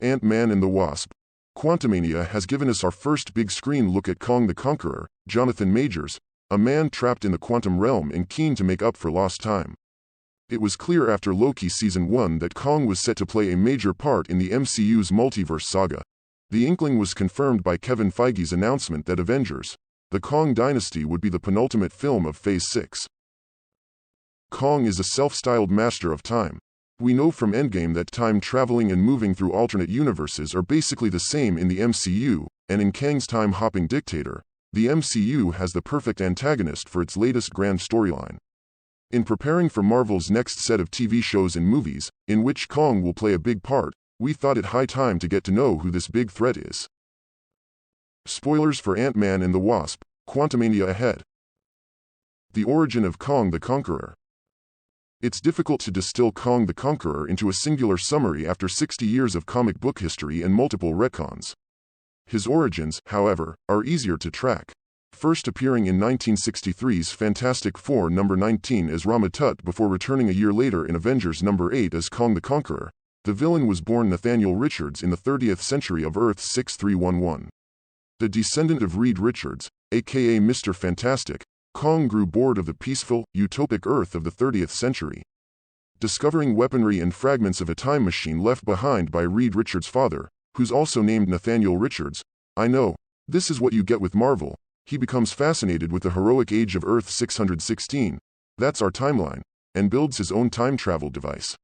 Ant-Man and the Wasp. Quantumania has given us our first big screen look at Kang the Conqueror, Jonathan Majors, a man trapped in the quantum realm and keen to make up for lost time. It was clear after Loki Season 1 that Kang was set to play a major part in the MCU's multiverse saga. The inkling was confirmed by Kevin Feige's announcement that Avengers: The Kang Dynasty would be the penultimate film of Phase 6. Kang is a self-styled master of time. We know from Endgame that time traveling and moving through alternate universes are basically the same in the MCU, and in Kang's time-hopping dictator, the MCU has the perfect antagonist for its latest grand storyline. In preparing for Marvel's next set of TV shows and movies, in which Kang will play a big part, we thought it high time to get to know who this big threat is. Spoilers for Ant-Man and the Wasp: Quantumania ahead. The origin of Kang the Conqueror. It's difficult to distill Kang the Conqueror into a singular summary after 60 years of comic book history and multiple retcons. His origins, however, are easier to track. First appearing in 1963's Fantastic Four number 19 as Ramatut before returning a year later in Avengers number 8 as Kang the Conqueror, the villain was born Nathaniel Richards in the 30th century of Earth 6311. The descendant of Reed Richards, aka Mr. Fantastic, Kang grew bored of the peaceful, utopic Earth of the 30th century. Discovering weaponry and fragments of a time machine left behind by Reed Richards' father, who's also named Nathaniel Richards, I know, this is what you get with Marvel, he becomes fascinated with the heroic age of Earth 616, that's our timeline, and builds his own time travel device.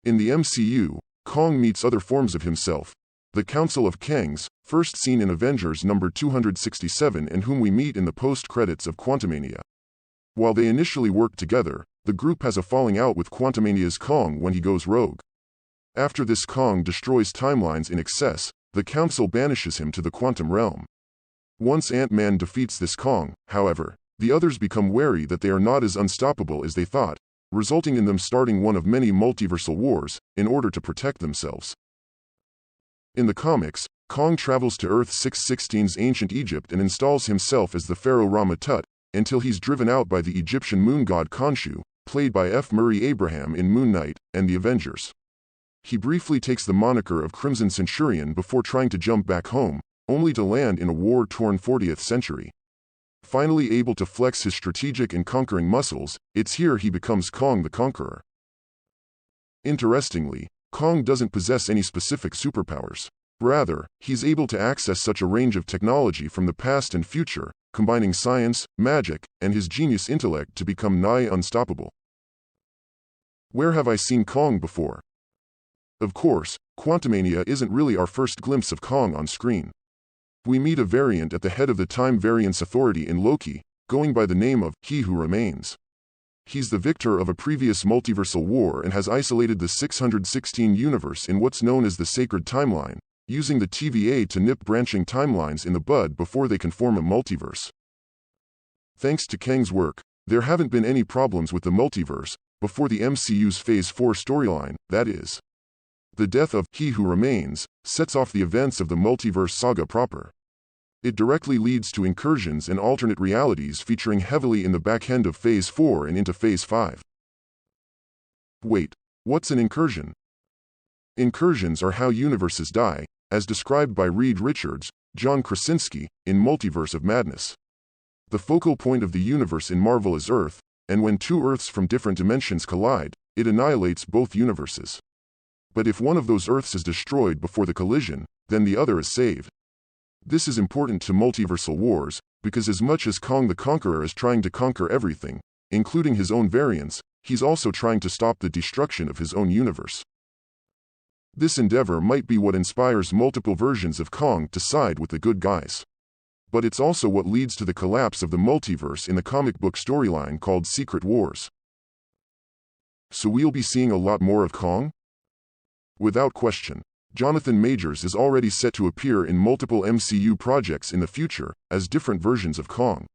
In the MCU, Kang meets other forms of himself, the Council of Kangs, first seen in Avengers number 267 and whom we meet in the post-credits of Quantumania. While they initially work together, the group has a falling out with Quantumania's Kang when he goes rogue. After this, Kang destroys timelines in excess, the Council banishes him to the quantum realm. Once Ant-Man defeats this Kang, however, the others become wary that they are not as unstoppable as they thought, resulting in them starting one of many multiversal wars, in order to protect themselves. In the comics, Kang travels to Earth 616's ancient Egypt and installs himself as the pharaoh Ramatut, until he's driven out by the Egyptian moon god Khonshu, played by F. Murray Abraham in Moon Knight, and the Avengers. He briefly takes the moniker of Crimson Centurion before trying to jump back home, only to land in a war-torn 40th century. Finally able to flex his strategic and conquering muscles, it's here he becomes Kang the Conqueror. Interestingly, Kang doesn't possess any specific superpowers. Rather, he's able to access such a range of technology from the past and future, combining science, magic, and his genius intellect to become nigh unstoppable. Where have I seen Kang before? Of course, Quantumania isn't really our first glimpse of Kang on screen. We meet a variant at the head of the Time Variance Authority in Loki, going by the name of He Who Remains. He's the victor of a previous multiversal war and has isolated the 616 universe in what's known as the Sacred Timeline, using the TVA to nip branching timelines in the bud before they can form a multiverse. Thanks to Kang's work, there haven't been any problems with the multiverse, before the MCU's Phase 4 storyline, that is. The death of He Who Remains sets off the events of the multiverse saga proper. It directly leads to incursions and alternate realities featuring heavily in the back end of Phase 4 and into Phase 5. Wait, what's an incursion? Incursions are how universes die, as described by Reed Richards, John Krasinski, in Multiverse of Madness. The focal point of the universe in Marvel is Earth, and when two Earths from different dimensions collide, it annihilates both universes. But if one of those Earths is destroyed before the collision, then the other is saved. This is important to multiversal wars, because as much as Kang the Conqueror is trying to conquer everything, including his own variants, he's also trying to stop the destruction of his own universe. This endeavor might be what inspires multiple versions of Kang to side with the good guys. But it's also what leads to the collapse of the multiverse in the comic book storyline called Secret Wars. So we'll be seeing a lot more of Kang? Without question, Jonathan Majors is already set to appear in multiple MCU projects in the future, as different versions of Kang.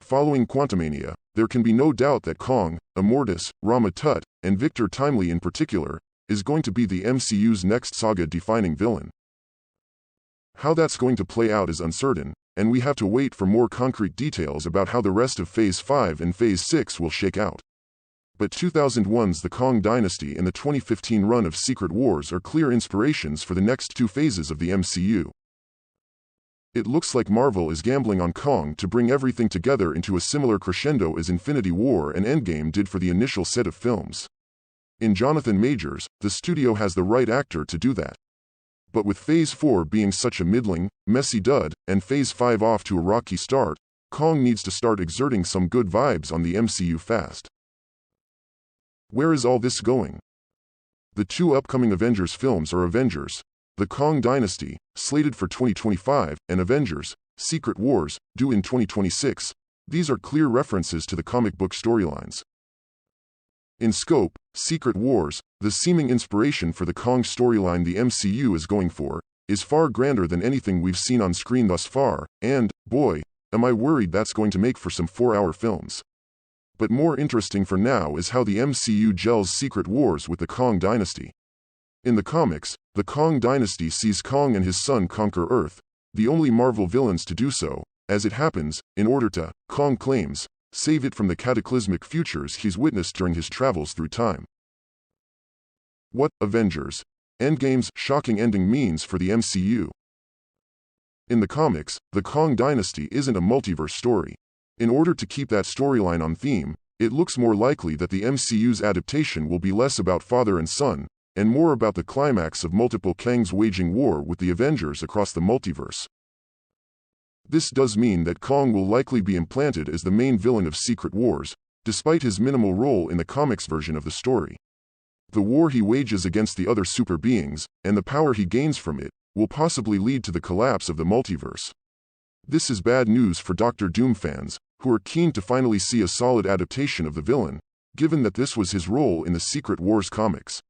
Following Quantumania, there can be no doubt that Kang, Immortus, Ramatut, and Victor Timely in particular, is going to be the MCU's next saga-defining villain. How that's going to play out is uncertain, and we have to wait for more concrete details about how the rest of Phase 5 and Phase 6 will shake out. But 2001's The Kang Dynasty and the 2015 run of Secret Wars are clear inspirations for the next two phases of the MCU. It looks like Marvel is gambling on Kang to bring everything together into a similar crescendo as Infinity War and Endgame did for the initial set of films. In Jonathan Majors, the studio has the right actor to do that. But with Phase 4 being such a middling, messy dud, and Phase 5 off to a rocky start, Kang needs to start exerting some good vibes on the MCU fast. Where is all this going? The two upcoming Avengers films are Avengers: The Kang Dynasty, slated for 2025, and Avengers: Secret Wars, due in 2026. These are clear references to the comic book storylines. In scope, Secret Wars, the seeming inspiration for the Kang storyline the MCU is going for, is far grander than anything we've seen on screen thus far, and, boy, am I worried that's going to make for some 4-hour films. But more interesting for now is how the MCU gels Secret Wars with the Kang Dynasty. In the comics, the Kang Dynasty sees Kang and his son conquer Earth, the only Marvel villains to do so, as it happens, in order to, Kang claims, save it from the cataclysmic futures he's witnessed during his travels through time. What Avengers: Endgame's shocking ending means for the MCU. In the comics, the Kang Dynasty isn't a multiverse story. In order to keep that storyline on theme, it looks more likely that the MCU's adaptation will be less about father and son, and more about the climax of multiple Kangs waging war with the Avengers across the multiverse. This does mean that Kang will likely be implanted as the main villain of Secret Wars, despite his minimal role in the comics version of the story. The war he wages against the other super beings, and the power he gains from it, will possibly lead to the collapse of the multiverse. This is bad news for Doctor Doom fans, who are keen to finally see a solid adaptation of the villain, given that this was his role in the Secret Wars comics.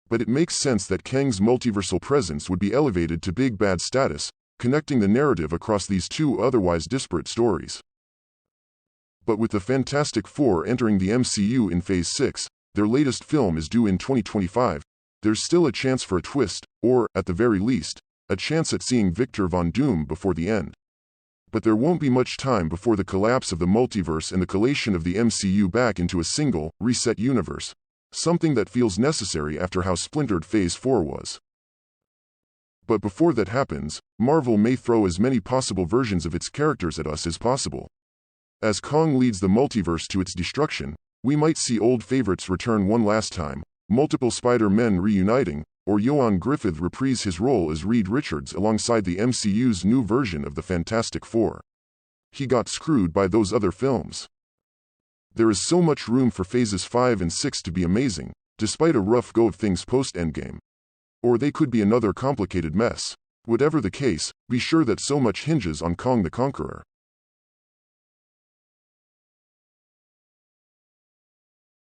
But it makes sense that Kang's multiversal presence would be elevated to big bad status, connecting the narrative across these two otherwise disparate stories. But with the Fantastic Four entering the MCU in Phase 6, their latest film is due in 2025, there's still a chance for a twist, or, at the very least, a chance at seeing Victor Von Doom before the end. But there won't be much time before the collapse of the multiverse and the collation of the MCU back into a single, reset universe, something that feels necessary after how splintered Phase 4 was. But before that happens, Marvel may throw as many possible versions of its characters at us as possible. As Kang leads the multiverse to its destruction, we might see old favorites return one last time, multiple Spider-Men reuniting, or Ioan Gruffudd reprise his role as Reed Richards alongside the MCU's new version of the Fantastic Four. He got screwed by those other films. There is so much room for Phases 5 and 6 to be amazing, despite a rough go of things post-Endgame. Or they could be another complicated mess. Whatever the case, be sure that so much hinges on Kang the Conqueror.